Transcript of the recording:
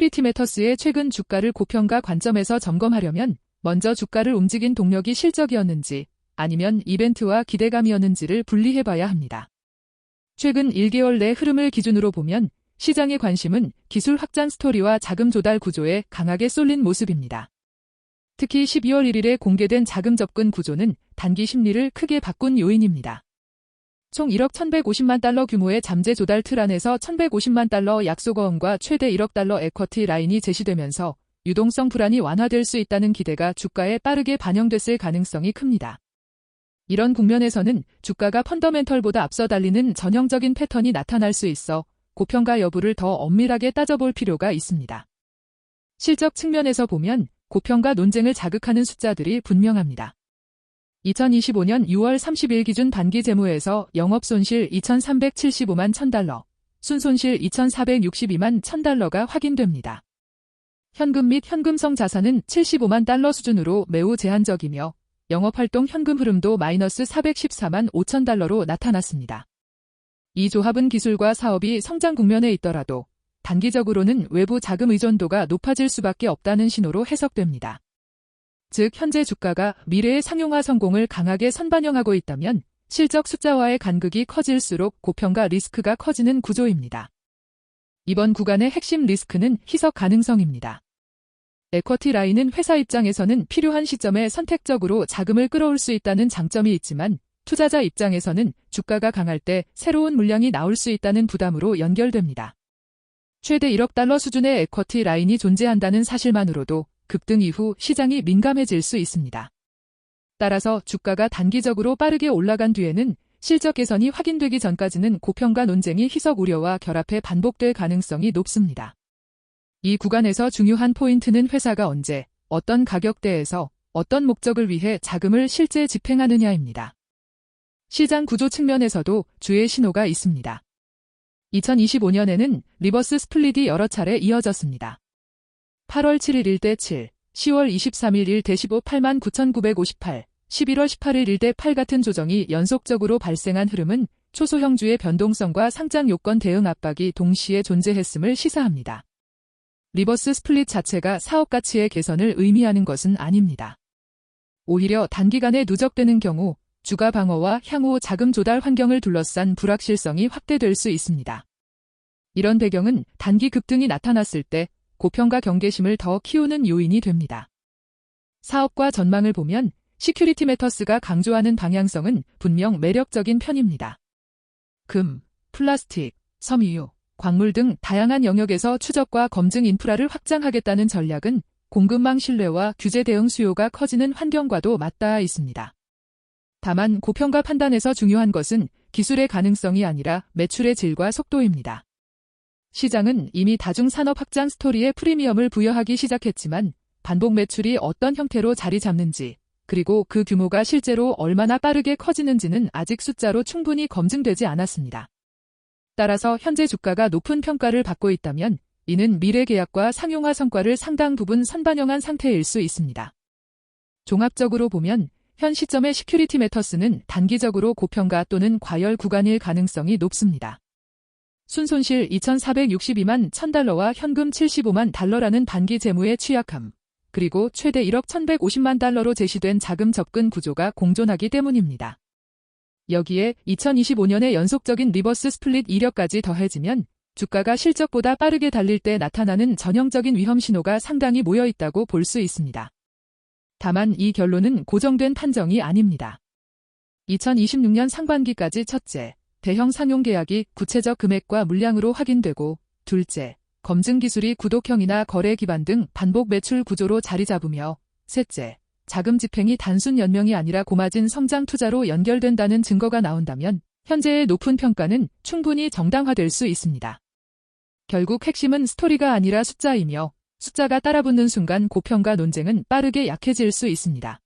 시큐리티 매터스의 최근 주가를 고평가 관점에서 점검하려면 먼저 주가를 움직인 동력이 실적이었는지 아니면 이벤트와 기대감이었는지를 분리해봐야 합니다. 최근 1개월 내 흐름을 기준으로 보면 시장의 관심은 기술 확장 스토리와 자금 조달 구조에 강하게 쏠린 모습입니다. 특히 12월 1일에 공개된 자금 접근 구조는 단기 심리를 크게 바꾼 요인입니다. 총 1억 1,150만 달러 규모의 잠재 조달 틀 안에서 1,150만 달러 약속어음과 최대 1억 달러 에쿼티 라인이 제시되면서 유동성 불안이 완화될 수 있다는 기대가 주가에 빠르게 반영됐을 가능성이 큽니다. 이런 국면에서는 주가가 펀더멘털보다 앞서 달리는 전형적인 패턴이 나타날 수 있어 고평가 여부를 더 엄밀하게 따져볼 필요가 있습니다. 실적 측면에서 보면 고평가 논쟁을 자극하는 숫자들이 분명합니다. 2025년 6월 30일 기준 단기 재무에서 영업손실 2,375만 1,000달러, 순손실 2,462만 1,000달러가 확인됩니다. 현금 및 현금성 자산은 75만 달러 수준으로 매우 제한적이며 영업활동 현금 흐름도 마이너스 414만 5천 달러로 나타났습니다. 이 조합은 기술과 사업이 성장 국면에 있더라도 단기적으로는 외부 자금 의존도가 높아질 수밖에 없다는 신호로 해석됩니다. 즉 현재 주가가 미래의 상용화 성공을 강하게 선반영하고 있다면 실적 숫자와의 간극이 커질수록 고평가 리스크가 커지는 구조입니다. 이번 구간의 핵심 리스크는 희석 가능성입니다. 에쿼티 라인은 회사 입장에서는 필요한 시점에 선택적으로 자금을 끌어올 수 있다는 장점이 있지만 투자자 입장에서는 주가가 강할 때 새로운 물량이 나올 수 있다는 부담으로 연결됩니다. 최대 1억 달러 수준의 에쿼티 라인이 존재한다는 사실만으로도 급등 이후 시장이 민감해질 수 있습니다. 따라서 주가가 단기적으로 빠르게 올라간 뒤에는 실적 개선이 확인되기 전까지는 고평가 논쟁이 희석 우려와 결합해 반복될 가능성이 높습니다. 이 구간에서 중요한 포인트는 회사가 언제, 어떤 가격대에서, 어떤 목적을 위해 자금을 실제 집행하느냐입니다. 시장 구조 측면에서도 주의 신호가 있습니다. 2025년에는 리버스 스플릿이 여러 차례 이어졌습니다. 8월 7일 1대 7, 10월 23일 1대 15 89,958, 11월 18일 1대 8 같은 조정이 연속적으로 발생한 흐름은 초소형주의 변동성과 상장 요건 대응 압박이 동시에 존재했음을 시사합니다. 리버스 스플릿 자체가 사업 가치의 개선을 의미하는 것은 아닙니다. 오히려 단기간에 누적되는 경우 주가 방어와 향후 자금 조달 환경을 둘러싼 불확실성이 확대될 수 있습니다. 이런 배경은 단기 급등이 나타났을 때 고평가 경계심을 더 키우는 요인이 됩니다. 사업과 전망을 보면 시큐리티 매터스가 강조하는 방향성은 분명 매력적인 편입니다. 금, 플라스틱, 섬유, 광물 등 다양한 영역에서 추적과 검증 인프라를 확장하겠다는 전략은 공급망 신뢰와 규제 대응 수요가 커지는 환경과도 맞닿아 있습니다. 다만 고평가 판단에서 중요한 것은 기술의 가능성이 아니라 매출의 질과 속도입니다. 시장은 이미 다중산업 확장 스토리에 프리미엄을 부여하기 시작했지만 반복 매출이 어떤 형태로 자리 잡는지 그리고 그 규모가 실제로 얼마나 빠르게 커지는지는 아직 숫자로 충분히 검증되지 않았습니다. 따라서 현재 주가가 높은 평가를 받고 있다면 이는 미래 계약과 상용화 성과를 상당 부분 선반영한 상태일 수 있습니다. 종합적으로 보면 현 시점의 시큐리티 매터스는 단기적으로 고평가 또는 과열 구간일 가능성이 높습니다. 순손실 2,462만 1,000달러와 현금 75만 달러라는 단기 재무의 취약함, 그리고 최대 1억 1,150만 달러로 제시된 자금 접근 구조가 공존하기 때문입니다. 여기에 2025년의 연속적인 리버스 스플릿 이력까지 더해지면 주가가 실적보다 빠르게 달릴 때 나타나는 전형적인 위험 신호가 상당히 모여 있다고 볼 수 있습니다. 다만 이 결론은 고정된 판정이 아닙니다. 2026년 상반기까지 첫째, 대형 상용 계약이 구체적 금액과 물량으로 확인되고 둘째, 검증 기술이 구독형이나 거래 기반 등 반복 매출 구조로 자리 잡으며 셋째, 자금 집행이 단순 연명이 아니라 고마진 성장 투자로 연결된다는 증거가 나온다면 현재의 높은 평가는 충분히 정당화될 수 있습니다. 결국 핵심은 스토리가 아니라 숫자이며 숫자가 따라붙는 순간 고평가 논쟁은 빠르게 약해질 수 있습니다.